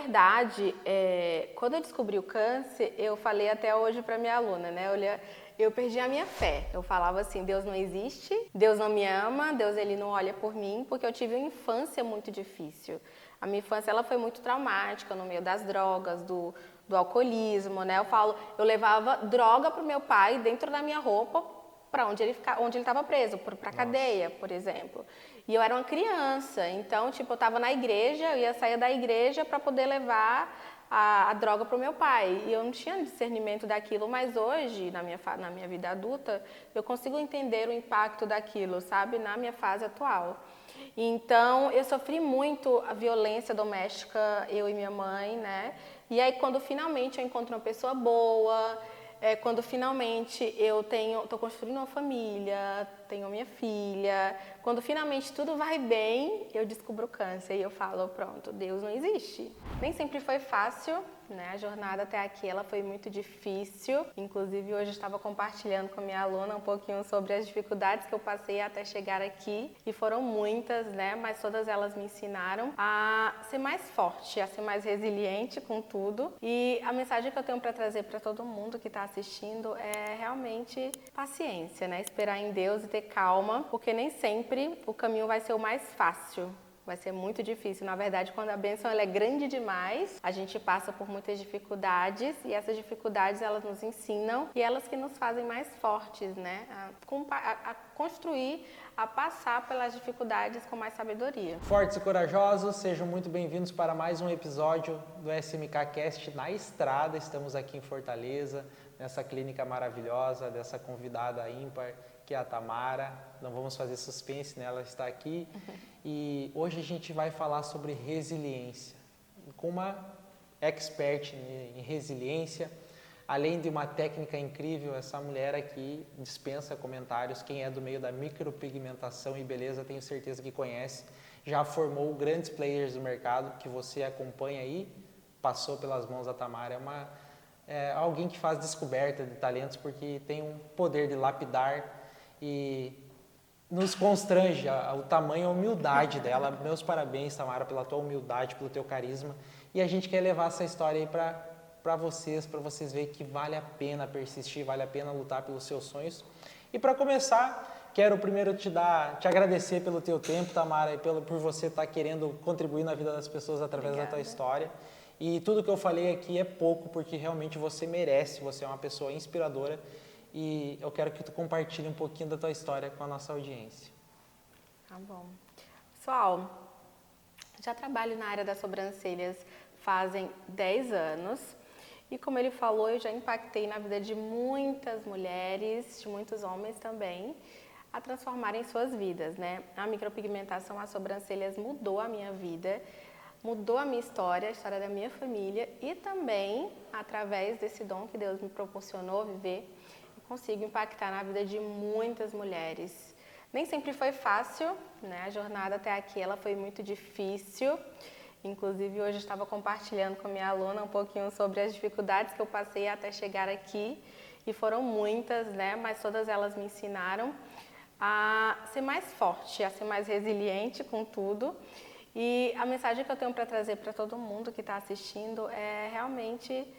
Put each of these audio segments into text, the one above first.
verdade, quando eu descobri o câncer, eu falei até hoje para minha aluna, né? Eu perdi a minha fé. Eu falava assim, Deus não existe, Deus não me ama, Deus ele não olha por mim, porque eu tive uma infância muito difícil. A minha infância ela foi muito traumática, no meio das drogas, do alcoolismo, né? Eu levava droga pro meu pai dentro da minha roupa para onde ele estava preso, para a cadeia, por exemplo. E eu era uma criança, então, tipo, eu estava na igreja, eu ia sair da igreja para poder levar a droga para o meu pai. E eu não tinha discernimento daquilo, mas hoje, na minha vida adulta, eu consigo entender o impacto daquilo, sabe, na minha fase atual. Então, eu sofri muito a violência doméstica, eu e minha mãe, né? E aí, quando finalmente eu encontro uma pessoa boa, quando finalmente eu estou construindo uma família, tenho minha filha, quando finalmente tudo vai bem, eu descubro o câncer e eu falo, pronto, Deus não existe. Nem sempre foi fácil, né? A jornada até aqui ela foi muito difícil. Inclusive hoje eu estava compartilhando com a minha aluna um pouquinho sobre as dificuldades que eu passei até chegar aqui e foram muitas, né? Mas todas elas me ensinaram a ser mais forte, a ser mais resiliente com tudo. E a mensagem que eu tenho para trazer para todo mundo que está assistindo é realmente paciência, né? Esperar em Deus e ter calma, porque nem sempre o caminho vai ser o mais fácil. Vai ser muito difícil. Na verdade, quando a bênção ela é grande demais, a gente passa por muitas dificuldades e essas dificuldades elas nos ensinam e elas que nos fazem mais fortes, né? A construir, a passar pelas dificuldades com mais sabedoria. Fortes e corajosos, sejam muito bem-vindos para mais um episódio do SMK Cast na estrada. Estamos aqui em Fortaleza, nessa clínica maravilhosa, dessa convidada ímpar, que é a Tamara. Não vamos fazer suspense, né? Ela está aqui. E hoje a gente vai falar sobre resiliência, com uma expert em resiliência. Além de uma técnica incrível, essa mulher aqui dispensa comentários. Quem é do meio da micropigmentação e beleza, tenho certeza que conhece. Já formou grandes players do mercado que você acompanha aí, passou pelas mãos da Tamara. É alguém que faz descoberta de talentos porque tem um poder de lapidar e nos constrange o tamanho e a humildade dela. Meus parabéns, Tamara, pela tua humildade, pelo teu carisma. E a gente quer levar essa história aí para vocês verem que vale a pena persistir, vale a pena lutar pelos seus sonhos. E para começar, quero primeiro te agradecer pelo teu tempo, Tamara, e por você estar querendo contribuir na vida das pessoas através da tua história. E tudo que eu falei aqui é pouco, porque realmente você merece, você é uma pessoa inspiradora. E eu quero que tu compartilhe um pouquinho da tua história com a nossa audiência. Tá bom. Pessoal, já trabalho na área das sobrancelhas fazem 10 anos. E como ele falou, eu já impactei na vida de muitas mulheres, de muitos homens também, a transformarem suas vidas, né? A micropigmentação, as sobrancelhas mudou a minha vida, mudou a minha história, a história da minha família e também, através desse dom que Deus me proporcionou viver, consigo impactar na vida de muitas mulheres. Nem sempre foi fácil, né? A jornada até aqui ela foi muito difícil. Inclusive hoje eu estava compartilhando com a minha aluna um pouquinho sobre as dificuldades que eu passei até chegar aqui e foram muitas, né? Mas todas elas me ensinaram a ser mais forte, a ser mais resiliente com tudo. E a mensagem que eu tenho para trazer para todo mundo que está assistindo é realmente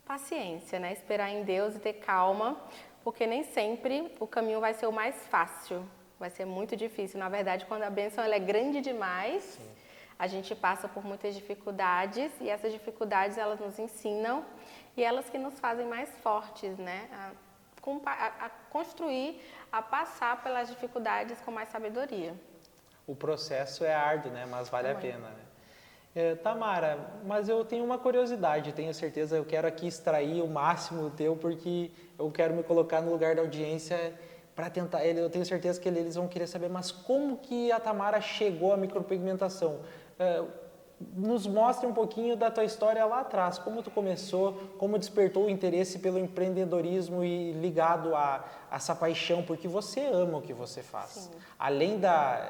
paciência, né? Esperar em Deus e ter calma, porque nem sempre o caminho vai ser o mais fácil, vai ser muito difícil. Na verdade, quando a bênção ela é grande demais, sim, a gente passa por muitas dificuldades e essas dificuldades elas nos ensinam e elas que nos fazem mais fortes, né? A construir, a passar pelas dificuldades com mais sabedoria. O processo é árduo, né? Mas vale a pena, né? Tamara, mas eu tenho uma curiosidade, tenho certeza, eu quero aqui extrair o máximo teu, porque eu quero me colocar no lugar da audiência para tentar, eu tenho certeza que eles vão querer saber, mas como que a Tamara chegou à micropigmentação? Nos mostre um pouquinho da tua história lá atrás, como tu começou, como despertou o interesse pelo empreendedorismo e ligado a essa paixão, porque você ama o que você faz. Sim. Além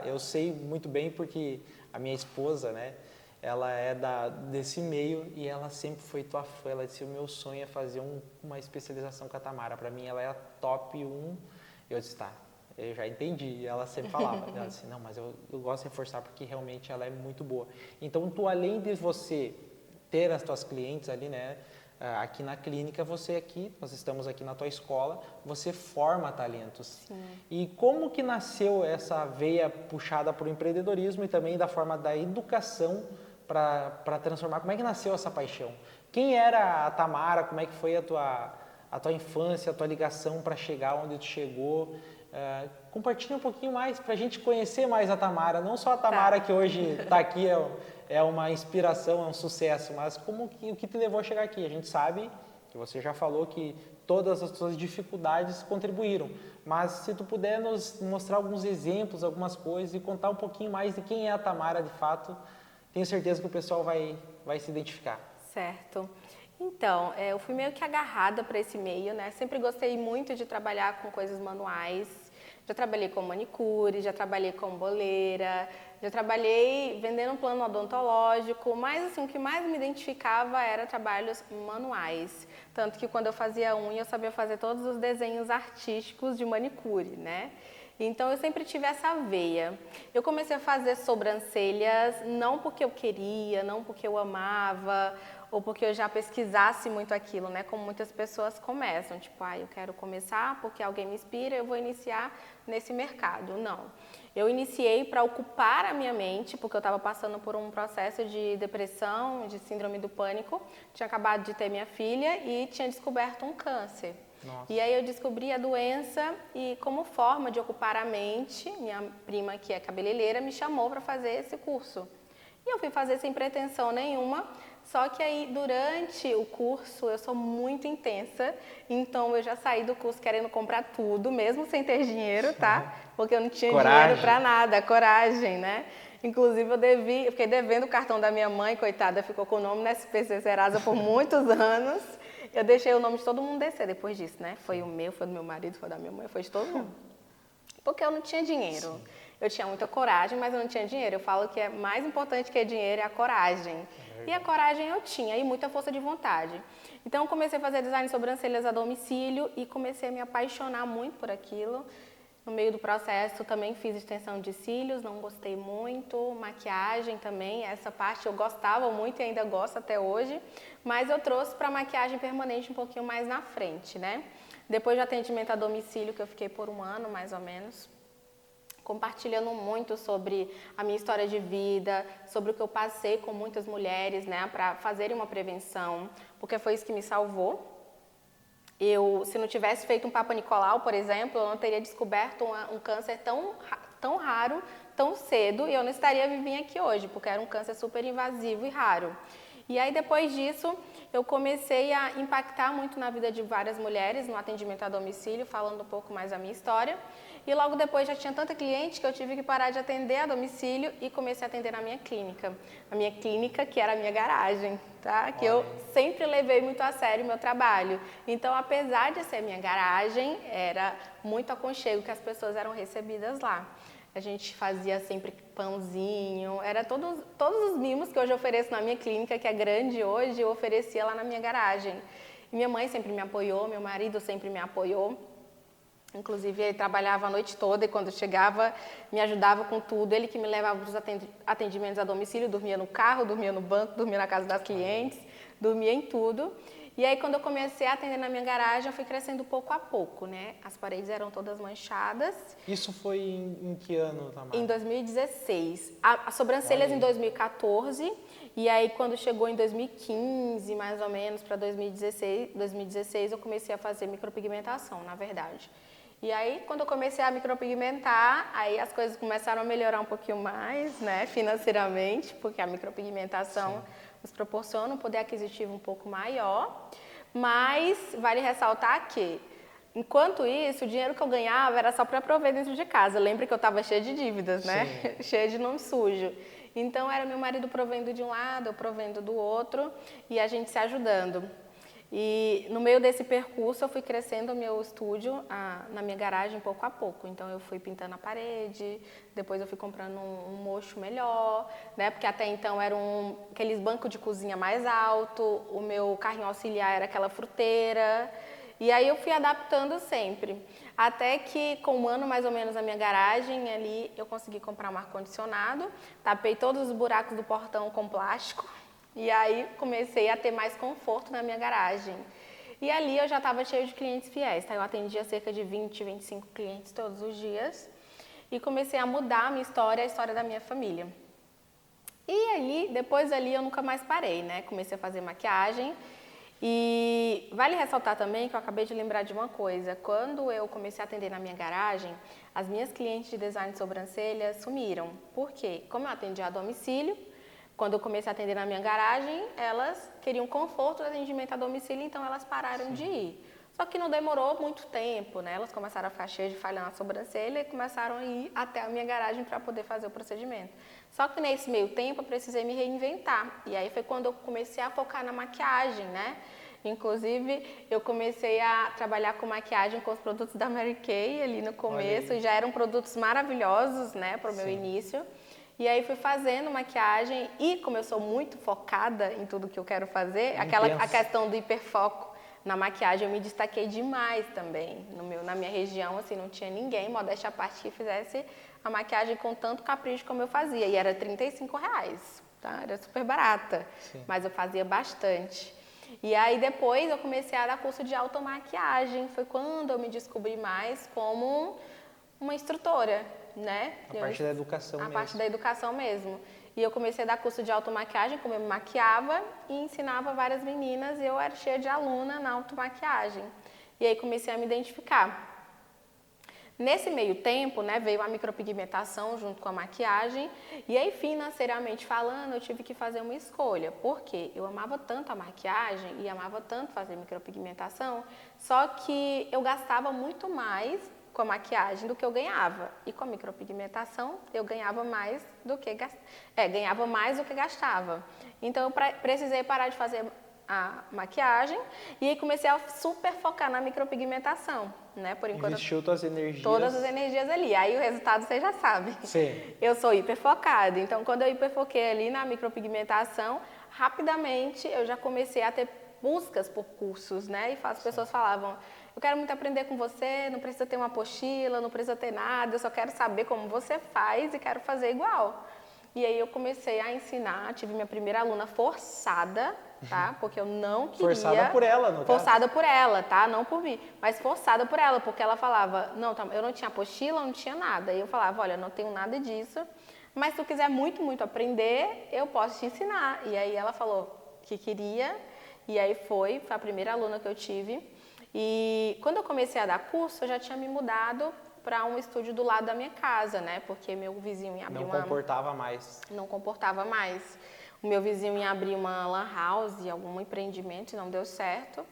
eu sei muito bem porque a minha esposa, né? Ela é desse meio e ela sempre foi tua fã. Ela disse, o meu sonho é fazer uma especialização com a Tamara. Para mim, ela é a top 1. Eu disse, tá, eu já entendi. E ela sempre falava. Ela disse, não, mas eu gosto de reforçar porque realmente ela é muito boa. Então, além de você ter as tuas clientes ali, né? Aqui na clínica, nós estamos aqui na tua escola, você forma talentos. Sim. E como que nasceu essa veia puxada para o empreendedorismo e também da forma da educação para transformar? Como é que nasceu essa paixão? Quem era a Tamara? Como é que foi a tua infância, a tua ligação para chegar onde tu chegou? Compartilha um pouquinho mais para a gente conhecer mais a Tamara, não só a Tamara que hoje está aqui, é uma inspiração, é um sucesso, mas o que te levou a chegar aqui? A gente sabe que você já falou que todas as suas dificuldades contribuíram, mas se tu puder nos mostrar alguns exemplos, algumas coisas e contar um pouquinho mais de quem é a Tamara de fato, tenho certeza que o pessoal vai se identificar. Certo. Então, eu fui meio que agarrada para esse meio, né? Sempre gostei muito de trabalhar com coisas manuais. Já trabalhei com manicure, já trabalhei com boleira, já trabalhei vendendo um plano odontológico, mas assim, o que mais me identificava era trabalhos manuais. Tanto que quando eu fazia unha, eu sabia fazer todos os desenhos artísticos de manicure, né? Então eu sempre tive essa veia. Eu comecei a fazer sobrancelhas não porque eu queria, não porque eu amava, ou porque eu já pesquisasse muito aquilo, né? Como muitas pessoas começam, tipo, eu quero começar porque alguém me inspira, eu vou iniciar nesse mercado. Não. Eu iniciei para ocupar a minha mente, porque eu estava passando por um processo de depressão, de síndrome do pânico. Tinha acabado de ter minha filha e tinha descoberto um câncer. Nossa. E aí eu descobri a doença e como forma de ocupar a mente, minha prima que é cabeleireira me chamou para fazer esse curso. E eu fui fazer sem pretensão nenhuma, só que aí durante o curso eu sou muito intensa, então eu já saí do curso querendo comprar tudo, mesmo sem ter dinheiro, tá? Porque eu não tinha dinheiro para nada, coragem, né? Inclusive eu fiquei devendo o cartão da minha mãe, coitada, ficou com o nome na SPC Serasa por muitos anos. Eu deixei o nome de todo mundo descer depois disso, né? Foi o meu, foi do meu marido, foi da minha mãe, foi de todo mundo. Porque eu não tinha dinheiro. Sim. Eu tinha muita coragem, mas eu não tinha dinheiro. Eu falo que é mais importante que dinheiro é a coragem. E a coragem eu tinha, e muita força de vontade. Então, eu comecei a fazer design de sobrancelhas a domicílio e comecei a me apaixonar muito por aquilo. No meio do processo, também fiz extensão de cílios, não gostei muito. Maquiagem também, essa parte eu gostava muito e ainda gosto até hoje. Mas eu trouxe para maquiagem permanente um pouquinho mais na frente, né? Depois de atendimento a domicílio, que eu fiquei por um ano, mais ou menos, compartilhando muito sobre a minha história de vida, sobre o que eu passei com muitas mulheres, né, para fazerem uma prevenção, porque foi isso que me salvou. Se não tivesse feito um Papa Nicolau, por exemplo, eu não teria descoberto um câncer tão raro, tão cedo, e eu não estaria vivendo aqui hoje, porque era um câncer super invasivo e raro. E aí, depois disso, eu comecei a impactar muito na vida de várias mulheres no atendimento a domicílio, falando um pouco mais da minha história. E logo depois já tinha tanta cliente que eu tive que parar de atender a domicílio e comecei a atender na minha clínica. A minha clínica, que era a minha garagem, tá? Que eu sempre levei muito a sério o meu trabalho. Então, apesar de ser minha garagem, era muito aconchego que as pessoas eram recebidas lá. A gente fazia sempre pãozinho, era todos os mimos que hoje eu ofereço na minha clínica, que é grande hoje, eu oferecia lá na minha garagem. E minha mãe sempre me apoiou, meu marido sempre me apoiou. Inclusive, ele trabalhava a noite toda e quando chegava, me ajudava com tudo. Ele que me levava para os atendimentos a domicílio, dormia no carro, dormia no banco, dormia na casa das clientes, dormia em tudo. E aí, quando eu comecei a atender na minha garagem, eu fui crescendo pouco a pouco, né? As paredes eram todas manchadas. Isso foi em que ano, Tamara? Em 2016. As sobrancelhas em 2014. E aí, quando chegou em 2015, mais ou menos, para 2016, eu comecei a fazer micropigmentação, na verdade. E aí, quando eu comecei a micropigmentar, aí as coisas começaram a melhorar um pouquinho mais, né, financeiramente, porque a micropigmentação nos proporciona um poder aquisitivo um pouco maior. Mas vale ressaltar que, enquanto isso, o dinheiro que eu ganhava era só para prover dentro de casa. Lembra que eu estava cheia de dívidas, né? Cheia de nome sujo. Então, era meu marido provendo de um lado, eu provendo do outro, e a gente se ajudando. E no meio desse percurso eu fui crescendo o meu estúdio na minha garagem pouco a pouco. Então eu fui pintando a parede, depois eu fui comprando um mocho melhor, né? Porque até então eram aqueles bancos de cozinha mais alto, o meu carrinho auxiliar era aquela fruteira. E aí eu fui adaptando sempre. Até que com um ano mais ou menos na minha garagem ali eu consegui comprar um ar-condicionado, tapei todos os buracos do portão com plástico. E aí comecei a ter mais conforto na minha garagem. E ali eu já estava cheio de clientes fiéis, tá? Eu atendia cerca de 20, 25 clientes todos os dias. E comecei a mudar a minha história, a história da minha família. E aí, depois ali eu nunca mais parei, né? Comecei a fazer maquiagem. E vale ressaltar também que eu acabei de lembrar de uma coisa. Quando eu comecei a atender na minha garagem, as minhas clientes de design de sobrancelha sumiram. Por quê? Como eu atendia a domicílio, quando eu comecei a atender na minha garagem, elas queriam conforto do atendimento a domicílio, então elas pararam de ir. Só que não demorou muito tempo, né? Elas começaram a ficar cheias de falha na sobrancelha e começaram a ir até a minha garagem para poder fazer o procedimento. Só que nesse meio tempo eu precisei me reinventar. E aí foi quando eu comecei a focar na maquiagem, né? Inclusive, eu comecei a trabalhar com maquiagem com os produtos da Mary Kay ali no começo. E já eram produtos maravilhosos, né, para o meu início. E aí fui fazendo maquiagem e como eu sou muito focada em tudo que eu quero fazer, a questão do hiperfoco na maquiagem eu me destaquei demais também. Na minha região, assim, não tinha ninguém, modéstia à parte, que fizesse a maquiagem com tanto capricho como eu fazia. E era R$35, tá? Era super barata, mas eu fazia bastante. E aí depois eu comecei a dar curso de automaquiagem. Foi quando eu me descobri mais como uma instrutora, né? A parte da educação mesmo. A parte da educação mesmo. E eu comecei a dar curso de automaquiagem, como eu me maquiava e ensinava várias meninas e eu era cheia de aluna na automaquiagem. E aí comecei a me identificar. Nesse meio tempo, né, veio a micropigmentação junto com a maquiagem e aí financeiramente falando eu tive que fazer uma escolha. Por quê? Eu amava tanto a maquiagem e amava tanto fazer micropigmentação, só que eu gastava muito mais com a maquiagem do que eu ganhava. E com a micropigmentação eu ganhava mais do que gastava. Então eu precisei parar de fazer a maquiagem e aí comecei a super focar na micropigmentação, né? Por enquanto, investiu todas as energias. Todas as energias ali. Aí o resultado você já sabe. Sim. Eu sou hiperfocada. Então quando eu hiperfoquei ali na micropigmentação, rapidamente eu já comecei a ter buscas por cursos, né? E as pessoas falavam: eu quero muito aprender com você, não precisa ter uma apostila, não precisa ter nada, eu só quero saber como você faz e quero fazer igual. E aí eu comecei a ensinar, tive minha primeira aluna forçada, tá? Porque eu não queria... Forçada por ela, no Forçada por ela, tá? Não por mim, mas forçada por ela, porque ela falava, não, eu não tinha apostila, não tinha nada. E eu falava, olha, não tenho nada disso, mas se tu quiser muito, muito aprender, eu posso te ensinar. E aí ela falou que queria, e aí foi a primeira aluna que eu tive. E quando eu comecei a dar curso, eu já tinha me mudado para um estúdio do lado da minha casa, né? Porque meu vizinho ia abrir Não comportava mais. Não comportava mais. O meu vizinho ia abrir uma lan house, algum empreendimento, e não deu certo.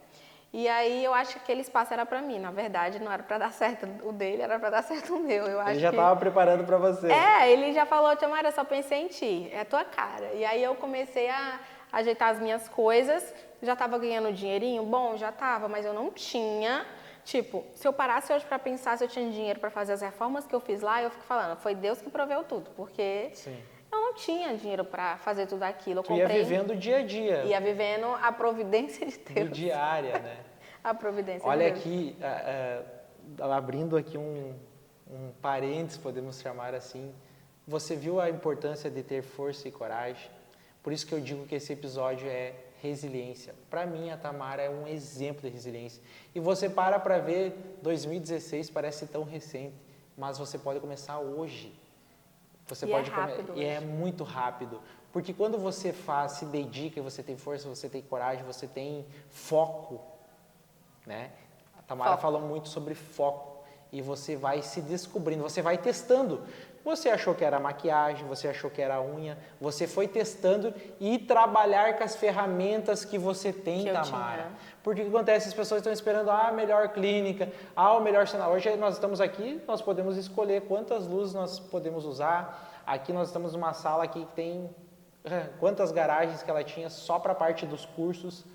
E aí eu acho que aquele espaço era para mim. Na verdade, não era para dar certo o dele, era para dar certo o meu. Ele já estava preparando para você. Ele já falou, Tia Mara, eu só pensei em ti, é a tua cara. E aí eu comecei a ajeitar as minhas coisas, já estava ganhando dinheirinho? Bom, já estava, mas eu não tinha. Tipo, se eu parasse hoje para pensar se eu tinha dinheiro para fazer as reformas que eu fiz lá, eu fico falando, foi Deus que proveu tudo, porque eu não tinha dinheiro para fazer tudo aquilo. Tu ia vivendo o dia a dia. Ia vivendo a providência de Deus. Do diária, né? A providência Olha de Deus. aqui, abrindo aqui um parênteses, podemos chamar assim, você viu a importância de ter força e coragem? Por isso que eu digo que esse episódio é resiliência. Para mim, a Tamara é um exemplo de resiliência. E você para ver, 2016 parece tão recente, mas você pode começar hoje. E é muito rápido. Porque quando você se dedica, você tem força, você tem coragem, você tem foco, né? A Tamara falou muito sobre foco. E você vai se descobrindo, você vai testando. Você achou que era maquiagem, você achou que era unha, você foi testando e trabalhar com as ferramentas que você tem, Tamara. Porque o que acontece? As pessoas estão esperando a melhor clínica, o melhor cenário. Hoje nós estamos aqui, nós podemos escolher quantas luzes nós podemos usar. Aqui nós estamos numa sala aqui que tem quantas garagens que ela tinha só para a parte dos cursos.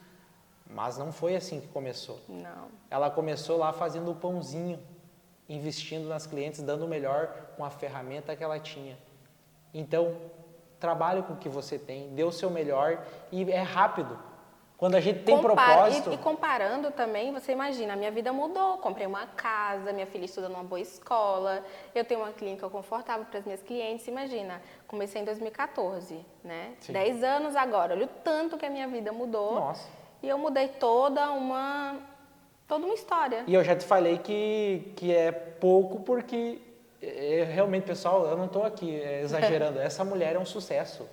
Mas não foi assim que começou. Não. Ela começou lá fazendo o pãozinho, investindo nas clientes, dando o melhor com a ferramenta que ela tinha. Então, trabalhe com o que você tem, dê o seu melhor e é rápido. Quando a gente tem propósito... E comparando também, você imagina, a minha vida mudou. Comprei uma casa, minha filha estuda numa boa escola, eu tenho uma clínica confortável para as minhas clientes. Imagina, comecei em 2014, né? Sim. 10 anos agora. Olha o tanto que a minha vida mudou. Nossa. E eu mudei toda uma história. E eu já te falei que é pouco porque, realmente, pessoal, eu não estou aqui exagerando. Essa mulher é um sucesso.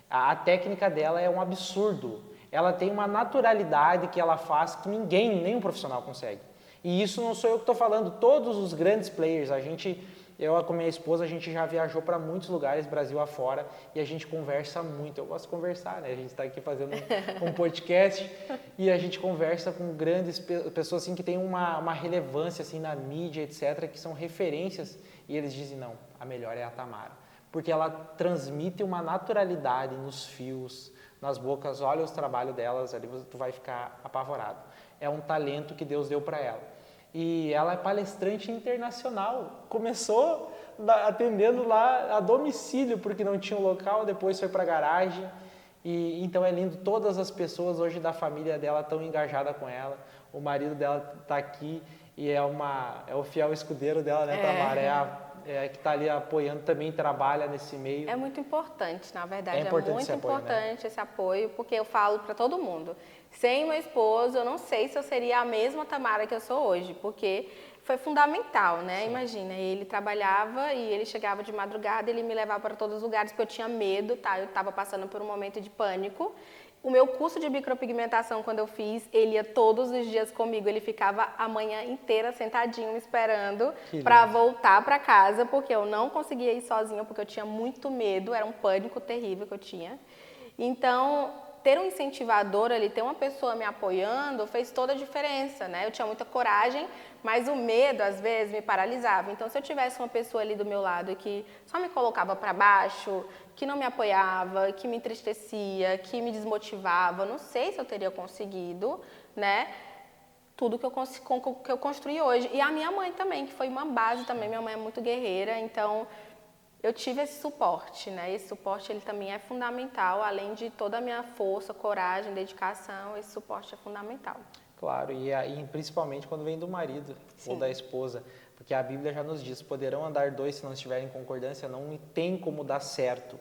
A técnica dela é um absurdo. Ela tem uma naturalidade que ela faz que ninguém, nenhum profissional consegue. E isso não sou eu que estou falando, todos os grandes players, eu com minha esposa, a gente já viajou para muitos lugares, Brasil afora, e a gente conversa muito. Eu gosto de conversar, né? A gente está aqui fazendo um podcast e a gente conversa com grandes pessoas assim, que têm uma relevância assim, na mídia, etc., que são referências, e eles dizem, não, a melhor é a Tamara. Porque ela transmite uma naturalidade nos fios, nas bocas, olha os trabalhos delas, ali tu vai ficar apavorado. É um talento que Deus deu para ela. E ela é palestrante internacional. Começou atendendo lá a domicílio, porque não tinha um local, depois foi para a garagem. E então é lindo, todas as pessoas hoje da família dela estão engajadas com ela. O marido dela está aqui e é o fiel escudeiro dela, né, Tamara? Que está ali apoiando, também trabalha nesse meio. É muito importante, na verdade, é muito esse apoio, né? Esse apoio, porque eu falo para todo mundo, sem meu esposo, eu não sei se eu seria a mesma Tamara que eu sou hoje, porque foi fundamental, né? Sim. Imagina, ele trabalhava e ele chegava de madrugada, ele me levava para todos os lugares, porque eu tinha medo, tá? Eu estava passando por um momento de pânico. O meu curso de micropigmentação, quando eu fiz, ele ia todos os dias comigo. Ele ficava a manhã inteira sentadinho me esperando para voltar para casa, porque eu não conseguia ir sozinha, porque eu tinha muito medo, era um pânico terrível que eu tinha. Então, ter um incentivador ali, ter uma pessoa me apoiando, fez toda a diferença, né? Eu tinha muita coragem, mas o medo, às vezes, me paralisava. Então, se eu tivesse uma pessoa ali do meu lado que só me colocava para baixo, que não me apoiava, que me entristecia, que me desmotivava, não sei se eu teria conseguido, né? Tudo que eu construí hoje. E a minha mãe também, que foi uma base também. Minha mãe é muito guerreira, então eu tive esse suporte, né? Esse suporte, ele também é fundamental, além de toda a minha força, coragem, dedicação, esse suporte é fundamental. Claro, e principalmente quando vem do marido Sim. ou da esposa, porque a Bíblia já nos diz, poderão andar dois se não estiverem em concordância, não tem como dar certo.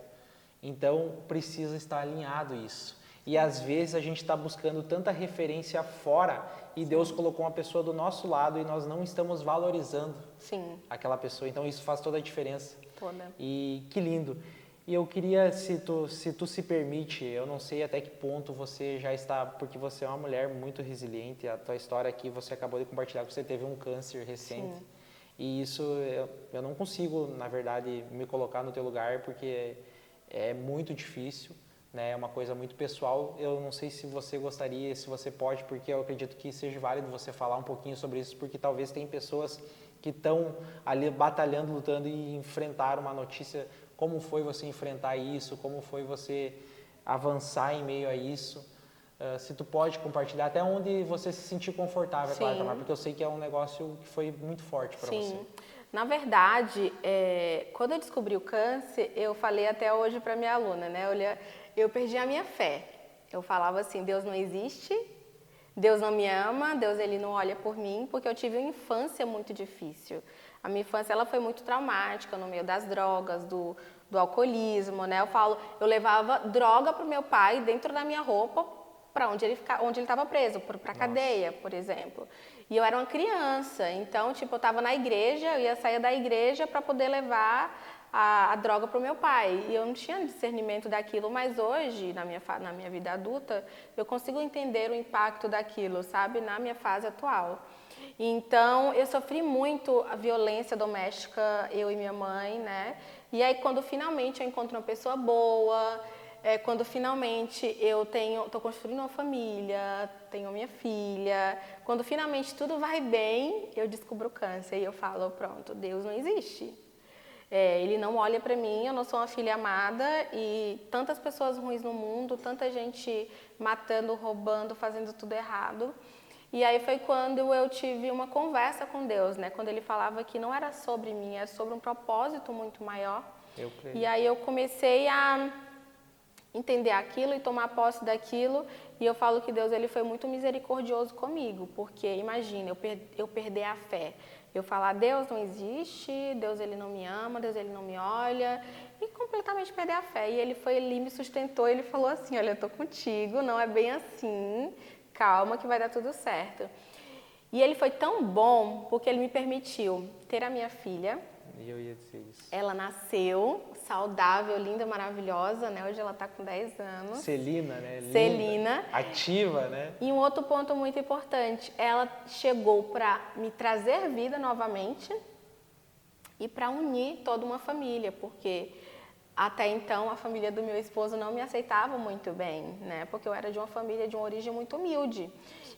Então, precisa estar alinhado isso. E às vezes a gente está buscando tanta referência fora e Sim. Deus colocou uma pessoa do nosso lado e nós não estamos valorizando Sim. aquela pessoa. Então, isso faz toda a diferença. Toda. E que lindo. E eu queria, se tu se permite, eu não sei até que ponto você já está, porque você é uma mulher muito resiliente, a tua história aqui, você acabou de compartilhar que você teve um câncer recente. Sim. E isso, eu não consigo, na verdade, me colocar no teu lugar, porque é muito difícil, né? É uma coisa muito pessoal. Eu não sei se você gostaria, se você pode, porque eu acredito que seja válido você falar um pouquinho sobre isso, porque talvez tem pessoas que estão ali batalhando, lutando e enfrentar uma notícia. Como foi você enfrentar isso? Como foi você avançar em meio a isso? Se tu pode compartilhar, até onde você se sentir confortável, claro, Tamara, porque eu sei que é um negócio que foi muito forte para você. Na verdade, quando eu descobri o câncer, eu falei até hoje para minha aluna, né? Eu perdi a minha fé. Eu falava assim, Deus não existe, Deus não me ama, Deus ele não olha por mim, porque eu tive uma infância muito difícil. A minha infância ela foi muito traumática, no meio das drogas, do alcoolismo, né? Eu levava droga para o meu pai dentro da minha roupa, para onde ele estava preso, para a cadeia, por exemplo. E eu era uma criança, então, tipo, eu estava na igreja, eu ia sair da igreja para poder levar a droga para o meu pai. E eu não tinha discernimento daquilo, mas hoje, na minha vida adulta, eu consigo entender o impacto daquilo, sabe, na minha fase atual. Então, eu sofri muito a violência doméstica, eu e minha mãe, né? E aí, quando finalmente eu encontro uma pessoa boa, quando finalmente eu estou construindo uma família, tenho minha filha, quando finalmente tudo vai bem, eu descubro o câncer e eu falo, pronto, Deus não existe. Ele não olha para mim, eu não sou uma filha amada e tantas pessoas ruins no mundo, tanta gente matando, roubando, fazendo tudo errado. E aí foi quando eu tive uma conversa com Deus, né? Quando ele falava que não era sobre mim, era sobre um propósito muito maior. Eu creio. E aí eu comecei a entender aquilo e tomar posse daquilo. E eu falo que Deus ele foi muito misericordioso comigo, porque imagina, eu perder a fé. Eu falar, Deus não existe, Deus ele não me ama, Deus ele não me olha, e completamente perder a fé. E ele me sustentou, ele falou assim, olha, eu tô contigo, não é bem assim, calma que vai dar tudo certo. E ele foi tão bom, porque ele me permitiu ter a minha filha. E eu ia dizer isso. Ela nasceu saudável, linda, maravilhosa, né? Hoje ela está com 10 anos. Celina, né? Linda, Celina. ativa, né? E um outro ponto muito importante, ela chegou para me trazer vida novamente e para unir toda uma família, porque até então a família do meu esposo não me aceitava muito bem, né? Porque eu era de uma família de uma origem muito humilde.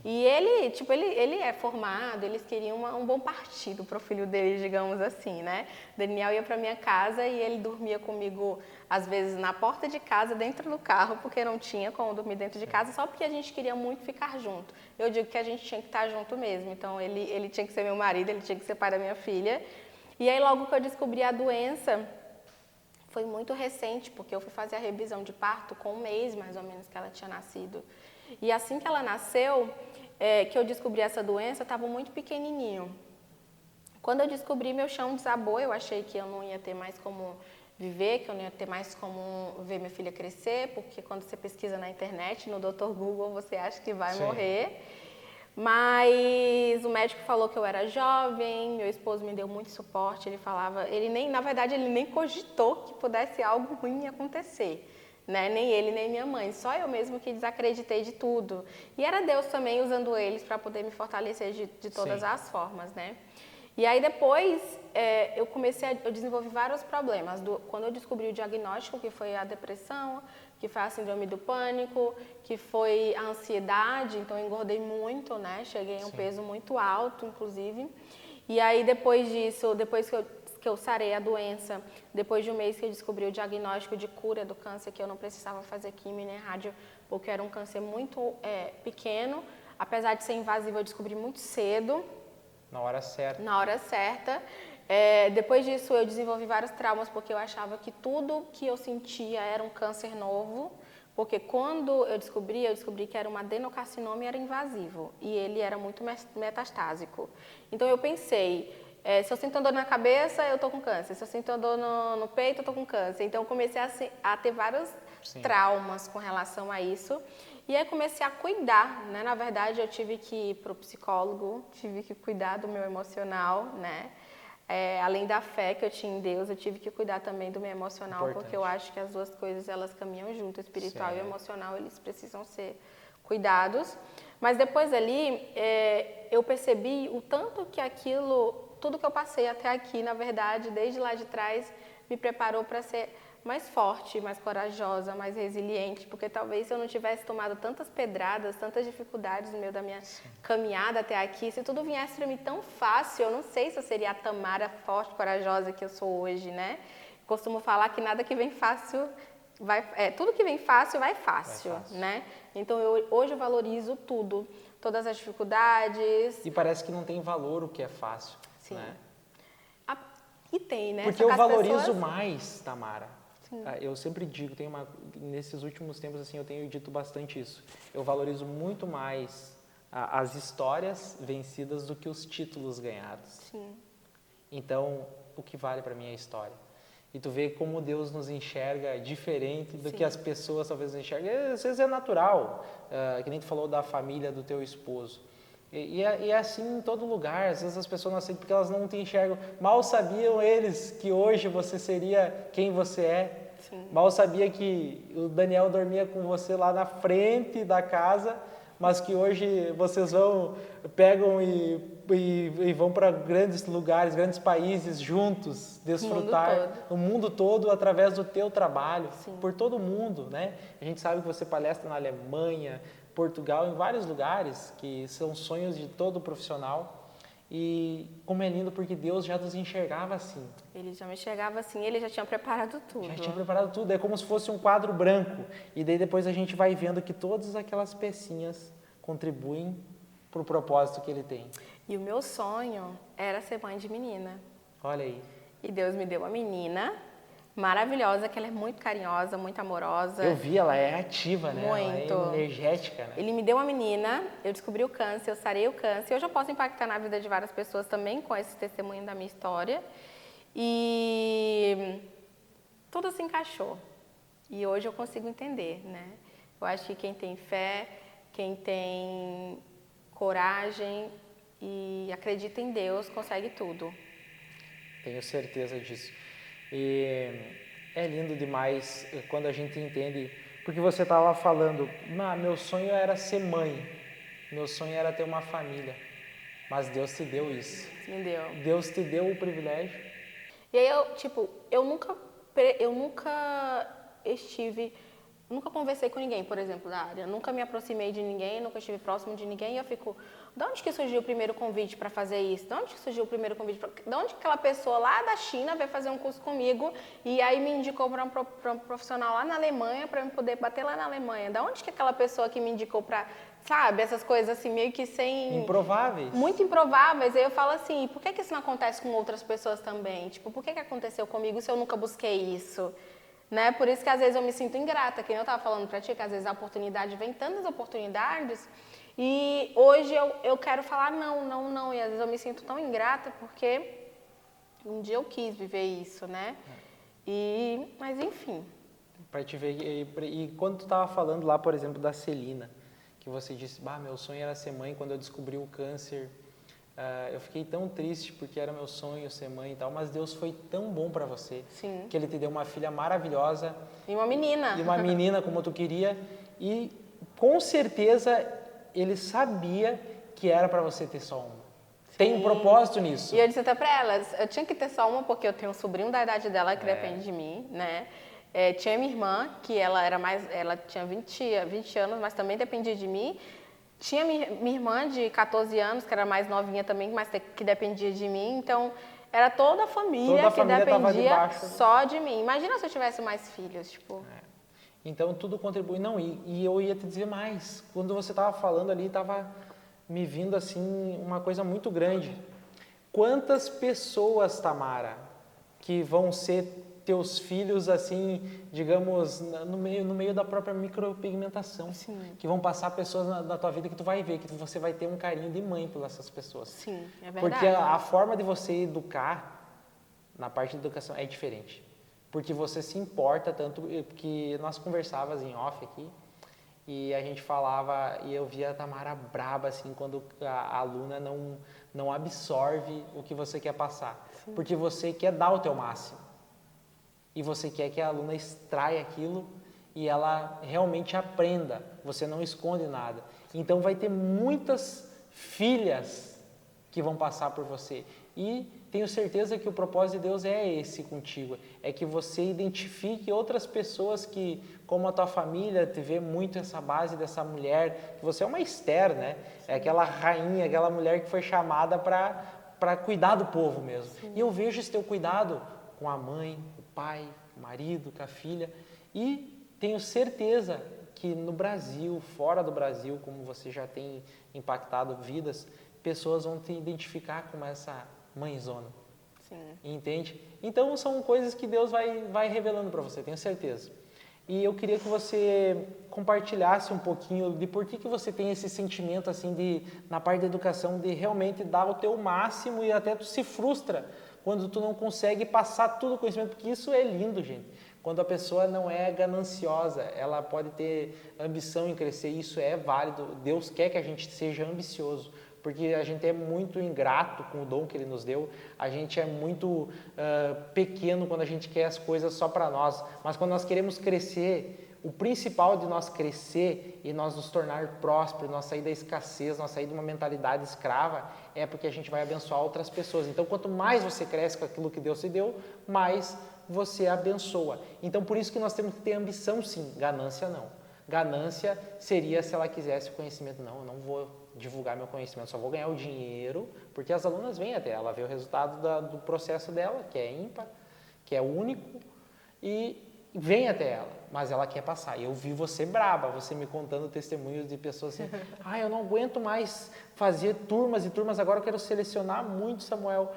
E ele é formado, eles queriam um bom partido para o filho dele, digamos assim, né? Daniel ia para minha casa e ele dormia comigo, às vezes, na porta de casa, dentro do carro, porque não tinha como dormir dentro de casa, só porque a gente queria muito ficar junto. Eu digo que a gente tinha que estar junto mesmo, então ele tinha que ser meu marido, ele tinha que ser pai da minha filha. E aí, logo que eu descobri a doença, foi muito recente, porque eu fui fazer a revisão de parto com um mês, mais ou menos, que ela tinha nascido. E assim que ela nasceu, que eu descobri essa doença, eu estava muito pequenininho. Quando eu descobri, meu chão desabou, eu achei que eu não ia ter mais como viver, que eu não ia ter mais como ver minha filha crescer, porque quando você pesquisa na internet, no Dr. Google, você acha que vai morrer. Mas o médico falou que eu era jovem, meu esposo me deu muito suporte, na verdade, ele nem cogitou que pudesse algo ruim acontecer. Né? Nem ele, nem minha mãe, só eu mesmo que desacreditei de tudo. E era Deus também usando eles para poder me fortalecer de todas as formas, né? E aí depois eu desenvolvi vários problemas. Quando eu descobri o diagnóstico, que foi a depressão, que foi a síndrome do pânico, que foi a ansiedade, então eu engordei muito, né? Cheguei a um peso muito alto, inclusive. E aí depois disso, depois que eu sarei a doença, depois de um mês que eu descobri o diagnóstico de cura do câncer, que eu não precisava fazer quimio nem rádio, porque era um câncer muito pequeno, apesar de ser invasivo, eu descobri muito cedo. Na hora certa. Na hora certa. Depois disso, eu desenvolvi vários traumas, porque eu achava que tudo que eu sentia era um câncer novo, porque quando eu descobri que era um adenocarcinoma e era invasivo, e ele era muito metastásico. Então eu pensei, se eu sinto dor na cabeça, eu tô com câncer. Se eu sinto dor no peito, eu tô com câncer. Então eu comecei a ter vários traumas com relação a isso. E aí comecei a cuidar, né? Na verdade, eu tive que ir para o psicólogo, tive que cuidar do meu emocional, né? Além da fé que eu tinha em Deus, eu tive que cuidar também do meu emocional, porque eu acho que as duas coisas, elas caminham junto, o espiritual e o emocional, eles precisam ser cuidados. Mas depois ali, eu percebi o tanto que tudo que eu passei até aqui, na verdade, desde lá de trás, me preparou para ser mais forte, mais corajosa, mais resiliente, porque talvez se eu não tivesse tomado tantas pedradas, tantas dificuldades no meio da minha caminhada até aqui, se tudo viesse para mim tão fácil, eu não sei se eu seria a Tamara forte, corajosa que eu sou hoje, né? Costumo falar que nada que vem fácil tudo que vem fácil vai fácil, né? Então hoje eu valorizo tudo, todas as dificuldades. E parece que não tem valor o que é fácil, né? E tem, né? Porque eu valorizo mais, Tamara. Eu sempre digo, nesses últimos tempos assim, eu tenho dito bastante isso. Eu valorizo muito mais as histórias vencidas do que os títulos ganhados. Sim. Então, o que vale para mim é a história. E tu vê como Deus nos enxerga diferente do que as pessoas talvez nos enxergam. Às vezes é natural, que nem tu falou da família do teu esposo. E é assim em todo lugar. Às vezes as pessoas não aceitam porque elas não te enxergam. Mal sabiam eles que hoje você seria quem você é. Sim. Mal sabia que o Daniel dormia com você lá na frente da casa, mas que hoje vocês pegam e vão para grandes lugares, grandes países juntos, desfrutar o mundo todo através do teu trabalho, por todo mundo, né? A gente sabe que você palestra na Alemanha, Portugal, em vários lugares, que são sonhos de todo profissional. E como é lindo, porque Deus já nos enxergava assim. Ele já me enxergava assim, ele já tinha preparado tudo. Já tinha preparado tudo, é como se fosse um quadro branco. E daí depois a gente vai vendo que todas aquelas pecinhas contribuem para o propósito que ele tem. E o meu sonho era ser mãe de menina. Olha aí. E Deus me deu uma menina, maravilhosa, que ela é muito carinhosa, muito amorosa. Eu vi, ela é ativa, né? Muito. Ela é energética, né? Ele me deu uma menina, eu descobri o câncer, eu sarei o câncer. Eu já posso impactar na vida de várias pessoas também com esse testemunho da minha história. E tudo se encaixou. E hoje eu consigo entender, né? Eu acho que quem tem fé, quem tem coragem e acredita em Deus, consegue tudo. Tenho certeza disso. E é lindo demais quando a gente entende, porque você estava falando, meu sonho era ser mãe, meu sonho era ter uma família, mas Deus te deu isso. Me deu. Deus te deu o privilégio. E aí eu nunca conversei com ninguém, por exemplo, da área. Nunca me aproximei de ninguém, nunca estive próximo de ninguém. E eu fico, de onde que surgiu o primeiro convite para fazer isso? De onde que surgiu o primeiro convite? De onde que aquela pessoa lá da China veio fazer um curso comigo e aí me indicou para um profissional lá na Alemanha para eu poder bater lá na Alemanha? De onde que aquela pessoa que me indicou para, sabe, essas coisas assim, meio que sem... Improváveis. Muito improváveis. Aí eu falo assim, por que isso não acontece com outras pessoas também? Tipo, por que aconteceu comigo se eu nunca busquei isso? Né? Por isso que às vezes eu me sinto ingrata, que eu estava falando para ti, que às vezes a oportunidade vem tantas oportunidades e hoje eu quero falar não, e às vezes eu me sinto tão ingrata porque um dia eu quis viver isso, né? Mas enfim. Para te ver, e quando tu estava falando lá, por exemplo, da Celina, que você disse, meu sonho era ser mãe, quando eu descobri o câncer, eu fiquei tão triste porque era meu sonho ser mãe e tal, mas Deus foi tão bom para você. Sim. Que Ele te deu uma filha maravilhosa. E uma menina. E uma menina como tu queria. E com certeza Ele sabia que era para você ter só uma. Sim. Tem um propósito nisso. E eu disse até para elas, eu tinha que ter só uma porque eu tenho um sobrinho da idade dela que depende de mim, né? Tinha minha irmã, que ela tinha 20 anos, mas também dependia de mim. Tinha minha irmã de 14 anos, que era mais novinha também, mas que dependia de mim. Então, era toda a família que dependia só de mim. Imagina se eu tivesse mais filhos, tipo... Então, tudo contribui. Não, e eu ia te dizer mais. Quando você estava falando ali, estava me vindo, assim, uma coisa muito grande. Quantas pessoas, Tamara, que vão ser teus filhos, assim, digamos, no meio da própria micropigmentação. Sim. Que vão passar pessoas na tua vida que tu vai ver, que você vai ter um carinho de mãe por essas pessoas. Sim, é verdade. Porque a forma de você educar, na parte de educação, é diferente. Porque você se importa tanto, que nós conversávamos em off aqui, e a gente falava, e eu via a Tamara braba, assim, quando a aluna não absorve o que você quer passar. Sim. Porque você quer dar o teu máximo. E você quer que a aluna extraia aquilo e ela realmente aprenda. Você não esconde nada. Então, vai ter muitas filhas que vão passar por você. E tenho certeza que o propósito de Deus é esse contigo. É que você identifique outras pessoas que, como a tua família, te vê muito essa base dessa mulher. Que você é uma Esther, né? É aquela rainha, aquela mulher que foi chamada para cuidar do povo mesmo. Sim. E eu vejo esse teu cuidado com a mãe, o pai, o marido, com a filha. E tenho certeza que no Brasil, fora do Brasil, como você já tem impactado vidas, pessoas vão te identificar como essa mãezona. Sim. Entende? Então, são coisas que Deus vai revelando para você, tenho certeza. E eu queria que você compartilhasse um pouquinho de por que você tem esse sentimento, assim, na parte da educação, de realmente dar o teu máximo e até tu se frustra quando tu não consegue passar tudo o conhecimento, porque isso é lindo, gente. Quando a pessoa não é gananciosa, ela pode ter ambição em crescer, isso é válido. Deus quer que a gente seja ambicioso, porque a gente é muito ingrato com o dom que Ele nos deu, a gente é muito pequeno quando a gente quer as coisas só para nós, mas quando nós queremos crescer, o principal de nós crescer e nós nos tornar prósperos, nós sair da escassez, nós sair de uma mentalidade escrava, é porque a gente vai abençoar outras pessoas. Então, quanto mais você cresce com aquilo que Deus te deu, mais você abençoa. Então, por isso que nós temos que ter ambição, sim, ganância não. Ganância seria se ela quisesse o conhecimento. Não, eu não vou divulgar meu conhecimento, só vou ganhar o dinheiro, porque as alunas vêm até ela, vê o resultado do processo dela, que é ímpar, que é único, e vem até ela, mas ela quer passar. E eu vi você braba, você me contando testemunhos de pessoas assim, eu não aguento mais fazer turmas e turmas, agora eu quero selecionar muito, Samuel,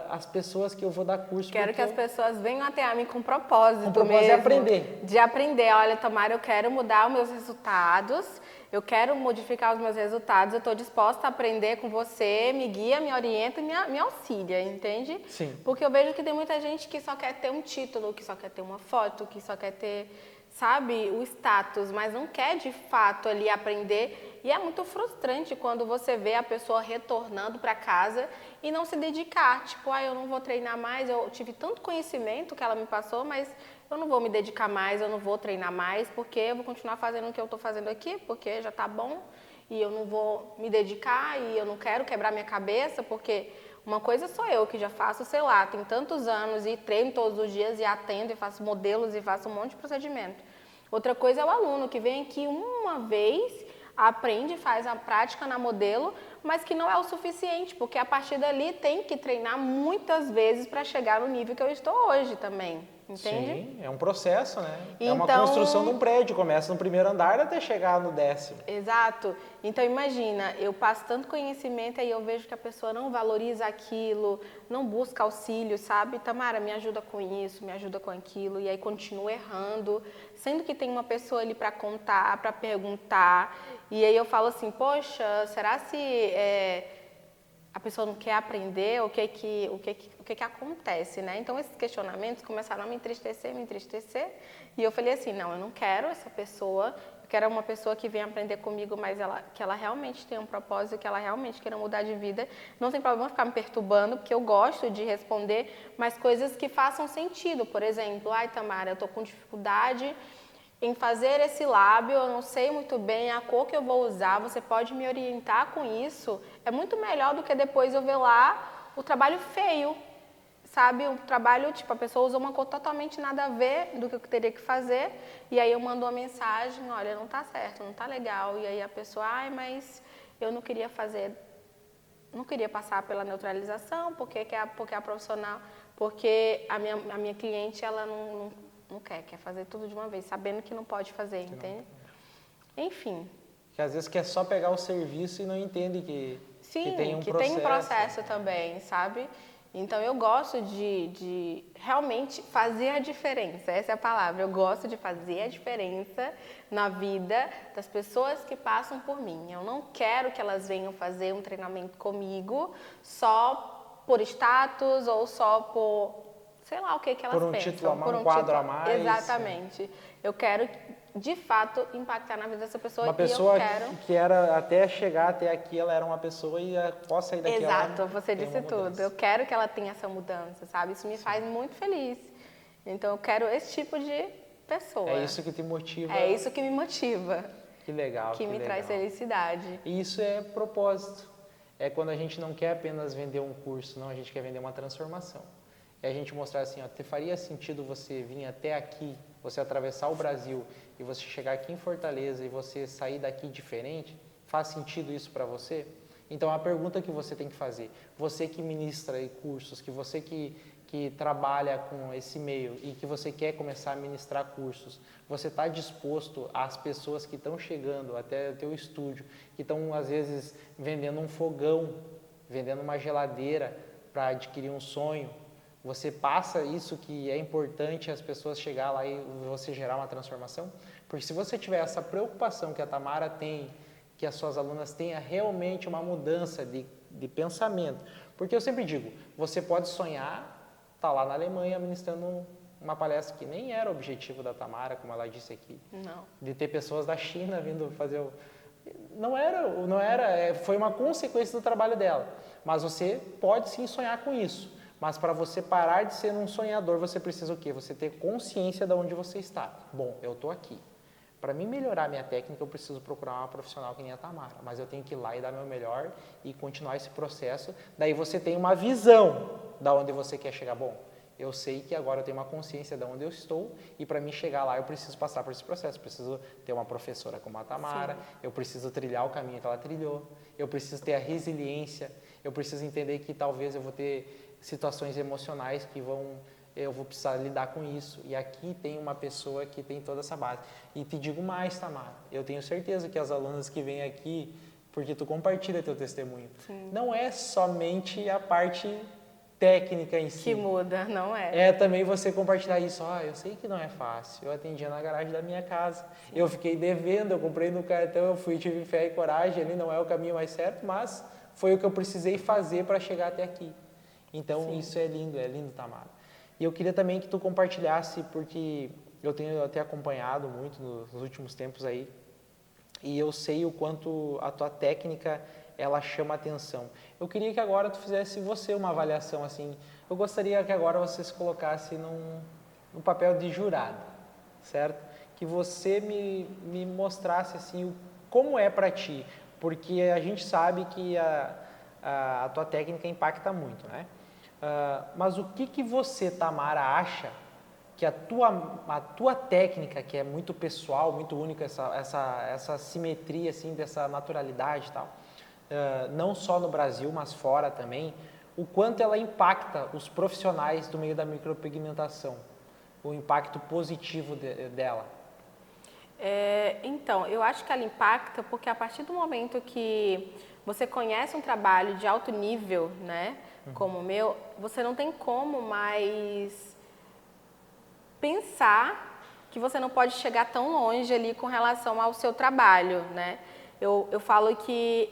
as pessoas que eu vou dar curso. Quero que as pessoas venham até a mim com propósito mesmo, de aprender. De aprender. Olha, Tamara, eu quero mudar os meus resultados, eu quero modificar os meus resultados, eu estou disposta a aprender com você, me guia, me orienta e me auxilia, entende? Sim. Porque eu vejo que tem muita gente que só quer ter um título, que só quer ter uma foto, que só quer ter, sabe, o status, mas não quer de fato ali aprender. E é muito frustrante quando você vê a pessoa retornando para casa e não se dedicar. Tipo, eu não vou treinar mais, eu tive tanto conhecimento que ela me passou, mas eu não vou me dedicar mais, eu não vou treinar mais, porque eu vou continuar fazendo o que eu estou fazendo aqui, porque já está bom, e eu não vou me dedicar, e eu não quero quebrar minha cabeça, porque uma coisa sou eu, que já faço, sei lá, tem tantos anos, e treino todos os dias, e atendo, e faço modelos, e faço um monte de procedimento. Outra coisa é o aluno, que vem aqui uma vez, aprende, faz a prática na modelo, mas que não é o suficiente, porque a partir dali tem que treinar muitas vezes para chegar no nível que eu estou hoje também, entende? Sim, é um processo, né? Então, é uma construção de um prédio, começa no primeiro andar até chegar no 10º. Exato. Então imagina, eu passo tanto conhecimento e eu vejo que a pessoa não valoriza aquilo, não busca auxílio, sabe? Tamara, me ajuda com isso, me ajuda com aquilo, e aí continua errando, sendo que tem uma pessoa ali para contar, para perguntar, e aí eu falo assim, poxa, será se a pessoa não quer aprender, o que acontece, né? Então esses questionamentos começaram a me entristecer, e eu falei assim, não, eu não quero essa pessoa, eu quero uma pessoa que venha aprender comigo, mas que ela realmente tenha um propósito, que ela realmente queira mudar de vida. Não tem problema ficar me perturbando, porque eu gosto de responder, mas coisas que façam sentido. Por exemplo, Tamara, eu tô com dificuldade em fazer esse lábio, eu não sei muito bem a cor que eu vou usar, você pode me orientar com isso? É muito melhor do que depois eu ver lá o trabalho feio, sabe? O trabalho, tipo, a pessoa usa uma cor totalmente nada a ver do que eu teria que fazer, e aí eu mando uma mensagem, olha, não tá certo, não tá legal, e aí a pessoa, mas eu não queria passar pela neutralização, porque a profissional, porque a minha cliente, ela não quer fazer tudo de uma vez, sabendo que não pode fazer, entende? Enfim. Que às vezes quer só pegar o serviço e não entende que tem um processo. Tem um processo também, sabe? Então eu gosto de realmente fazer a diferença, essa é a palavra, eu gosto de fazer a diferença na vida das pessoas que passam por mim. Eu não quero que elas venham fazer um treinamento comigo só por status ou só por sei lá o que elas pensam. Por um título a mais, um quadro a mais. Exatamente. Eu quero, de fato, impactar na vida dessa pessoa. Uma pessoa e eu quero... que era, até chegar até aqui, ela era uma pessoa e após sair daqui Exato, você disse tudo. Eu quero que ela tenha essa mudança, sabe? Isso me faz muito feliz. Então, eu quero esse tipo de pessoa. É isso que te motiva. É isso que me motiva. Que legal, que me traz felicidade. E isso é propósito. É quando a gente não quer apenas vender um curso, não, a gente quer vender uma transformação. É a gente mostrar assim, faria sentido você vir até aqui, você atravessar o Brasil e você chegar aqui em Fortaleza e você sair daqui diferente? Faz sentido isso para você? Então, a pergunta que você tem que fazer, você que ministra aí cursos, que você que trabalha com esse meio e que você quer começar a ministrar cursos, você está disposto às pessoas que estão chegando até o teu estúdio, que estão às vezes vendendo um fogão, vendendo uma geladeira para adquirir um sonho, você passa isso que é importante as pessoas chegar lá e você gerar uma transformação? Porque se você tiver essa preocupação que a Tamara tem, que as suas alunas tenham realmente uma mudança de pensamento. Porque eu sempre digo, você pode sonhar, tá lá na Alemanha ministrando uma palestra que nem era o objetivo da Tamara, como ela disse aqui. Não. De ter pessoas da China vindo fazer o... Não era, foi uma consequência do trabalho dela. Mas você pode sim sonhar com isso. Mas para você parar de ser um sonhador, você precisa o quê? Você ter consciência de onde você está. Bom, eu estou aqui. Para mim melhorar minha técnica, eu preciso procurar uma profissional que nem a Tamara. Mas eu tenho que ir lá e dar meu melhor e continuar esse processo. Daí você tem uma visão de onde você quer chegar. Bom, eu sei que agora eu tenho uma consciência de onde eu estou e para mim chegar lá eu preciso passar por esse processo. Eu preciso ter uma professora como a Tamara, sim, eu preciso trilhar o caminho que ela trilhou, eu preciso ter a resiliência, eu preciso entender que talvez eu vou ter situações emocionais que vão eu vou precisar lidar com isso. E aqui tem uma pessoa que tem toda essa base. E te digo mais, Tamara, eu tenho certeza que as alunas que vêm aqui, porque tu compartilha teu testemunho, não é somente a parte técnica em si. Que muda, não é? É também você compartilhar isso. Eu sei que não é fácil. Eu atendia na garagem da minha casa. Sim. Eu fiquei devendo, eu comprei no cartão, eu fui, tive fé e coragem. Ali não é o caminho mais certo, mas foi o que eu precisei fazer para chegar até aqui. Então, sim, isso é lindo, Tamara. E eu queria também que tu compartilhasse, porque eu tenho até acompanhado muito nos últimos tempos aí, e eu sei o quanto a tua técnica, ela chama atenção. Eu queria que agora tu fizesse você uma avaliação, assim, eu gostaria que agora você se colocasse no papel de jurado, certo? Que você me mostrasse, assim, como é para ti, porque a gente sabe que a tua técnica impacta muito, né? Mas o que você, Tamara, acha que a tua técnica, que é muito pessoal, muito única, essa simetria, assim, dessa naturalidade e tal, não só no Brasil, mas fora também, o quanto ela impacta os profissionais do meio da micropigmentação, o impacto positivo dela? Então, eu acho que ela impacta porque a partir do momento que você conhece um trabalho de alto nível, né, como o meu, você não tem como mais pensar que você não pode chegar tão longe ali com relação ao seu trabalho, né? Eu falo que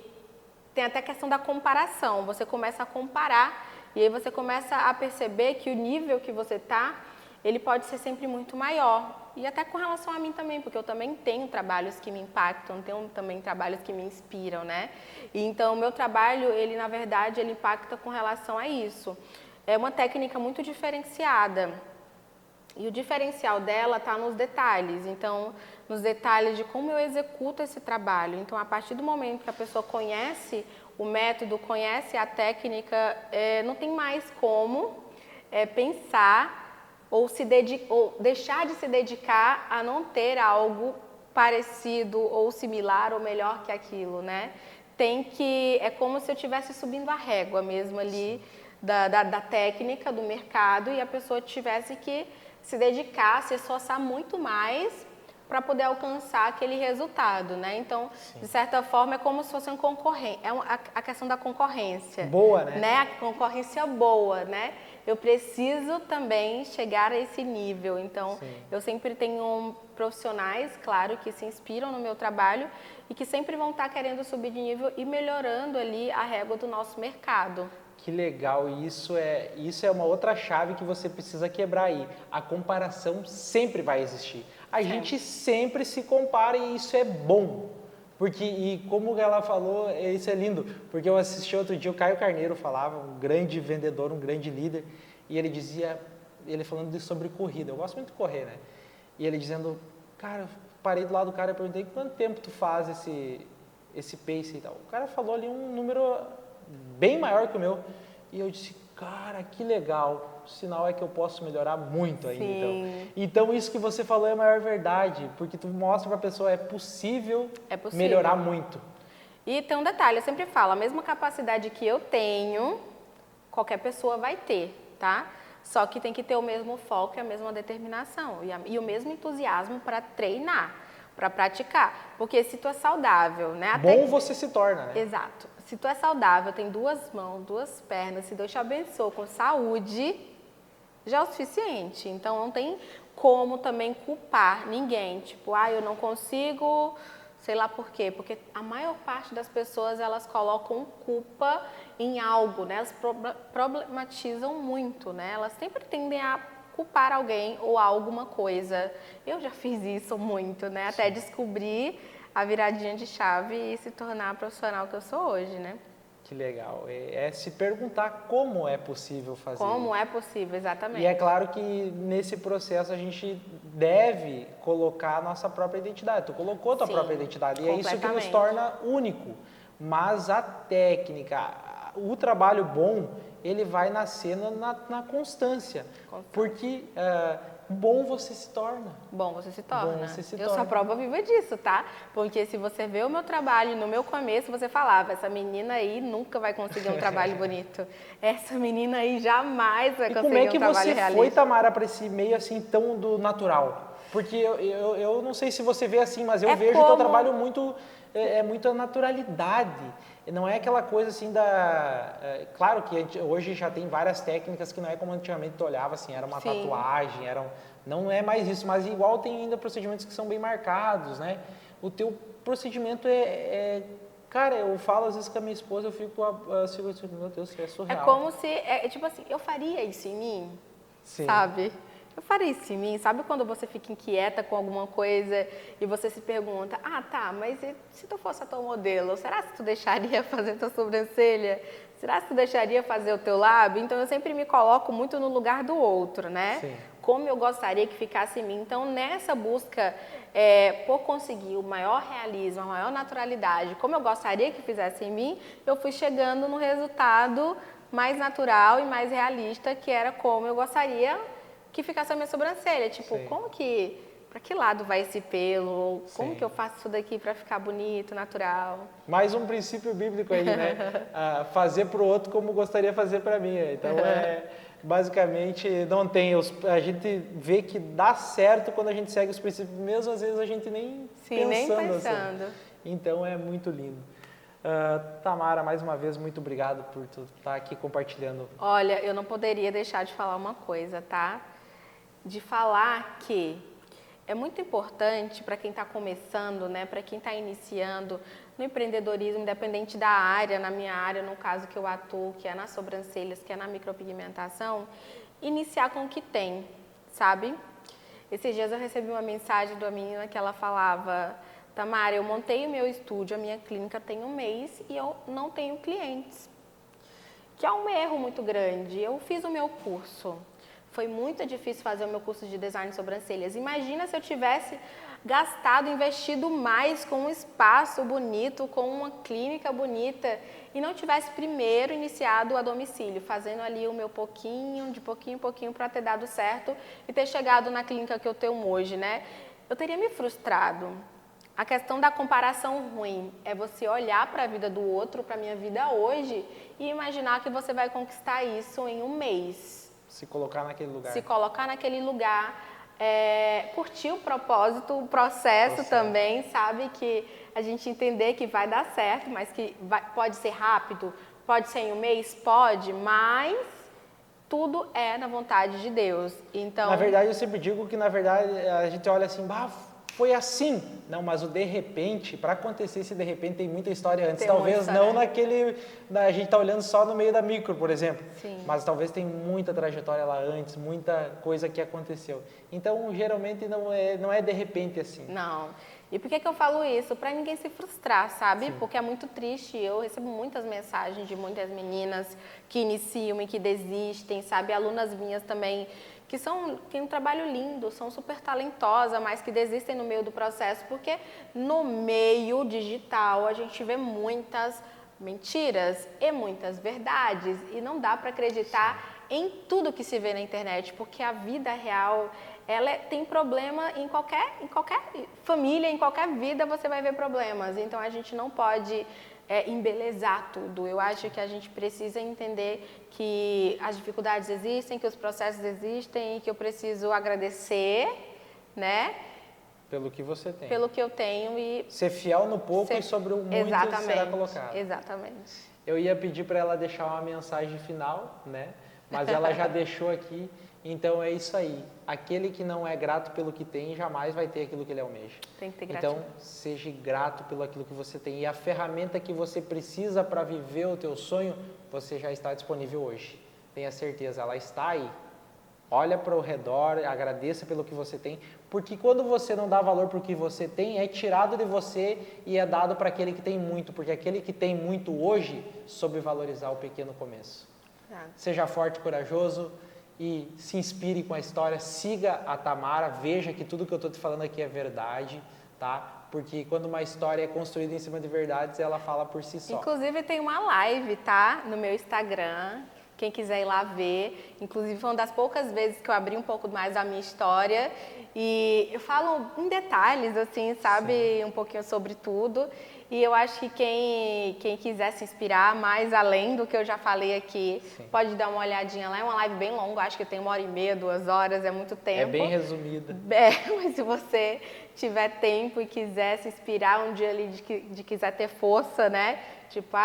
tem até a questão da comparação, você começa a comparar e aí você começa a perceber que o nível que você está, ele pode ser sempre muito maior. E até com relação a mim também, porque eu também tenho trabalhos que me impactam, tenho também trabalhos que me inspiram, né? E então, o meu trabalho, ele na verdade, ele impacta com relação a isso. É uma técnica muito diferenciada. E o diferencial dela está nos detalhes. Então, nos detalhes de como eu executo esse trabalho. Então, a partir do momento que a pessoa conhece o método, conhece a técnica, não tem mais como pensar ou deixar de se dedicar a não ter algo parecido ou similar ou melhor que aquilo, né? É como se eu estivesse subindo a régua mesmo ali da técnica, do mercado, e a pessoa tivesse que se dedicar, se esforçar muito mais para poder alcançar aquele resultado, né? Então, sim, de certa forma, é como se fosse um concorrente, a questão da concorrência. Boa, né? A concorrência boa, né? Eu preciso também chegar a esse nível. Então, sim, eu sempre tenho profissionais, claro, que se inspiram no meu trabalho e que sempre vão estar querendo subir de nível e melhorando ali a régua do nosso mercado. Que legal, isso é uma outra chave que você precisa quebrar aí. A comparação sempre vai existir. A gente sempre se compara e isso é bom. Porque, e como ela falou, isso é lindo, porque eu assisti outro dia o Caio Carneiro falava, um grande vendedor, um grande líder, e ele dizia, ele falando sobre corrida, eu gosto muito de correr, né? E ele dizendo, cara, eu parei do lado do cara e perguntei, quanto tempo tu faz esse pace e tal? O cara falou ali um número bem maior que o meu, e eu disse, cara, que legal, o sinal é que eu posso melhorar muito ainda. Então isso que você falou é a maior verdade, porque tu mostra para a pessoa, é possível melhorar muito. E tem um detalhe, eu sempre falo, a mesma capacidade que eu tenho, qualquer pessoa vai ter, tá? Só que tem que ter o mesmo foco e a mesma determinação e o mesmo entusiasmo para treinar, para praticar, porque se tu é saudável, né? Bom você se torna, né? Exato. Se tu é saudável, tem 2 mãos, 2 pernas, se Deus te abençoa com saúde, já é o suficiente. Então, não tem como também culpar ninguém. Tipo, eu não consigo, sei lá por quê. Porque a maior parte das pessoas, elas colocam culpa em algo, né? Elas problematizam muito, né? Elas sempre tendem a culpar alguém ou alguma coisa. Eu já fiz isso muito, né? Até descobrir a viradinha de chave e se tornar a profissional que eu sou hoje, né? Que legal. É se perguntar como é possível fazer. Como é possível, exatamente. E é claro que nesse processo a gente deve colocar a nossa própria identidade. Tu colocou a tua própria identidade. E é isso que nos torna único. Mas a técnica, o trabalho bom, ele vai nascendo na constância. Porque bom você se torna. Bom, você se torna. Bom você se Eu torna. sou a prova viva disso, tá? Porque se você vê o meu trabalho, no meu começo você falava, essa menina aí nunca vai conseguir um trabalho bonito. Essa menina aí jamais vai E conseguir como é um que trabalho você realista. foi, Tamara, para esse meio assim tão do natural? Porque eu não sei se você vê assim, mas eu vejo o teu trabalho muito, muita naturalidade. Não é aquela coisa assim claro que hoje já tem várias técnicas que não é como antigamente tu olhava assim, era uma Sim. tatuagem, não é mais isso, mas igual tem ainda procedimentos que são bem marcados, né? O teu procedimento cara, eu falo às vezes com a minha esposa, eu fico assim, meu Deus, isso é É surreal. como se, tipo assim, eu faria isso em mim, Sim. sabe? Eu faria isso em mim. Sabe quando você fica inquieta com alguma coisa e você se pergunta, tá, mas e se tu fosse a tua modelo, será que tu deixaria fazer tua sobrancelha? Será que tu deixaria fazer o teu lábio? Então eu sempre me coloco muito no lugar do outro, né? Sim. Como eu gostaria que ficasse em mim. Então nessa busca por conseguir o maior realismo, a maior naturalidade, como eu gostaria que fizesse em mim, eu fui chegando no resultado mais natural e mais realista, que era como eu gostaria que ficasse a minha sobrancelha. Tipo, Sim. como que, pra que lado vai esse pelo? Como Sim. que eu faço isso daqui pra ficar bonito, natural? Mais um princípio bíblico aí, né? Fazer para o outro como gostaria de fazer para mim. Então, basicamente, não tem. A gente vê que dá certo quando a gente segue os princípios, mesmo às vezes a gente nem pensando. Assim. Então, é muito lindo. Tamara, mais uma vez, muito obrigado por tu estar aqui compartilhando. Olha, eu não poderia deixar de falar uma coisa, tá? De falar que é muito importante para quem está começando, né, para quem está iniciando no empreendedorismo, independente da área, na minha área, no caso que eu atuo, que é nas sobrancelhas, que é na micropigmentação, iniciar com o que tem, sabe? Esses dias eu recebi uma mensagem de uma menina que ela falava, Tamara, eu montei o meu estúdio, a minha clínica tem 1 mês e eu não tenho clientes, que é um erro muito grande. Eu fiz o meu curso. Foi muito difícil fazer o meu curso de design de sobrancelhas. Imagina se eu tivesse gastado, investido mais com um espaço bonito, com uma clínica bonita e não tivesse primeiro iniciado a domicílio, fazendo ali o meu pouquinho, de pouquinho em pouquinho para ter dado certo e ter chegado na clínica que eu tenho hoje, né? Eu teria me frustrado. A questão da comparação ruim é você olhar para a vida do outro, para a minha vida hoje e imaginar que você vai conquistar isso em 1 mês. Se colocar naquele lugar. Se colocar naquele lugar, curtir o propósito, o processo também, sabe? Que a gente entender que vai dar certo, mas que pode ser rápido, pode ser em 1 mês, pode, mas tudo é na vontade de Deus. Então, na verdade, eu sempre digo que, na verdade, a gente olha assim, foi assim. Não, mas o de repente, para acontecer esse de repente, tem muita história antes. Talvez não naquele... A gente está olhando só no meio da micro, por exemplo. Sim. Mas talvez tem muita trajetória lá antes, muita coisa que aconteceu. Então, geralmente, não é de repente assim. Não. E por que eu falo isso? Para ninguém se frustrar, sabe? Sim. Porque é muito triste. Eu recebo muitas mensagens de muitas meninas que iniciam e que desistem, sabe? Alunas minhas também que têm um trabalho lindo, são super talentosas, mas que desistem no meio do processo, porque no meio digital a gente vê muitas mentiras e muitas verdades, e não dá para acreditar em tudo que se vê na internet, porque a vida real, ela tem problema em qualquer família, em qualquer vida você vai ver problemas, então a gente não pode embelezar tudo. Eu acho que a gente precisa entender que as dificuldades existem, que os processos existem e que eu preciso agradecer, né? Pelo que você tem. Pelo que eu tenho e... Ser fiel no pouco e sobre o muito será colocado. Exatamente. Eu ia pedir para ela deixar uma mensagem final, né? Mas ela já deixou aqui. Então é isso aí. Aquele que não é grato pelo que tem, jamais vai ter aquilo que ele almeja. Tem que ter gratidão. Então, seja grato pelo aquilo que você tem. E a ferramenta que você precisa para viver o teu sonho, você já está disponível hoje. Tenha certeza, ela está aí. Olha para o redor, agradeça pelo que você tem, porque quando você não dá valor para o que você tem, é tirado de você e é dado para aquele que tem muito, porque aquele que tem muito hoje soube valorizar o pequeno começo. Seja forte e corajoso e se inspire com a história, siga a Tamara, veja que tudo que eu estou te falando aqui é verdade, tá? Porque quando uma história é construída em cima de verdades, ela fala por si só. Inclusive tem uma live, tá? No meu Instagram, quem quiser ir lá ver. Inclusive, foi uma das poucas vezes que eu abri um pouco mais da minha história. E eu falo em detalhes, assim, sabe? Sim. Um pouquinho sobre tudo. E eu acho que quem quiser se inspirar mais além do que eu já falei aqui, sim, pode dar uma olhadinha lá. É uma live bem longa, acho que tem 1h30, 2 horas, é muito tempo. É bem resumida. Mas se você tiver tempo e quiser se inspirar um dia ali de quiser ter força, né? Tipo,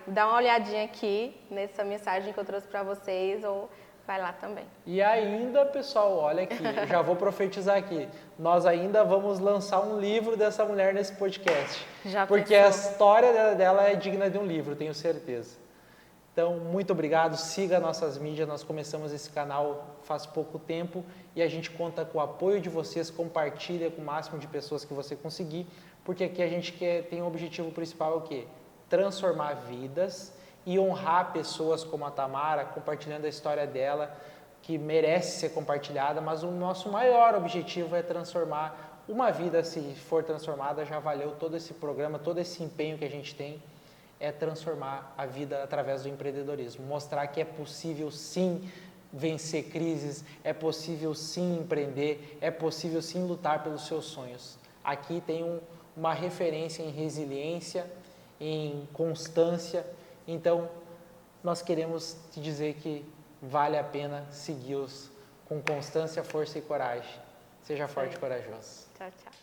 dá uma olhadinha aqui nessa mensagem que eu trouxe para vocês, ou vai lá também. E ainda, pessoal, olha aqui, eu já vou profetizar aqui. Nós ainda vamos lançar um livro dessa mulher nesse podcast. Já porque pensou? A história dela é digna de um livro, tenho certeza. Então, muito obrigado. Siga nossas mídias. Nós começamos esse canal faz pouco tempo e a gente conta com o apoio de vocês. Compartilha com o máximo de pessoas que você conseguir, porque aqui a gente tem o objetivo principal, o quê? Transformar vidas e honrar pessoas como a Tamara, compartilhando a história dela, que merece ser compartilhada, mas o nosso maior objetivo é transformar uma vida. Se for transformada, já valeu todo esse programa, todo esse empenho que a gente tem, é transformar a vida através do empreendedorismo, mostrar que é possível sim vencer crises, é possível sim empreender, é possível sim lutar pelos seus sonhos. Aqui tem uma referência em resiliência, em constância. Então, nós queremos te dizer que vale a pena segui-los com constância, força e coragem. Seja forte e corajoso. Tchau, tchau.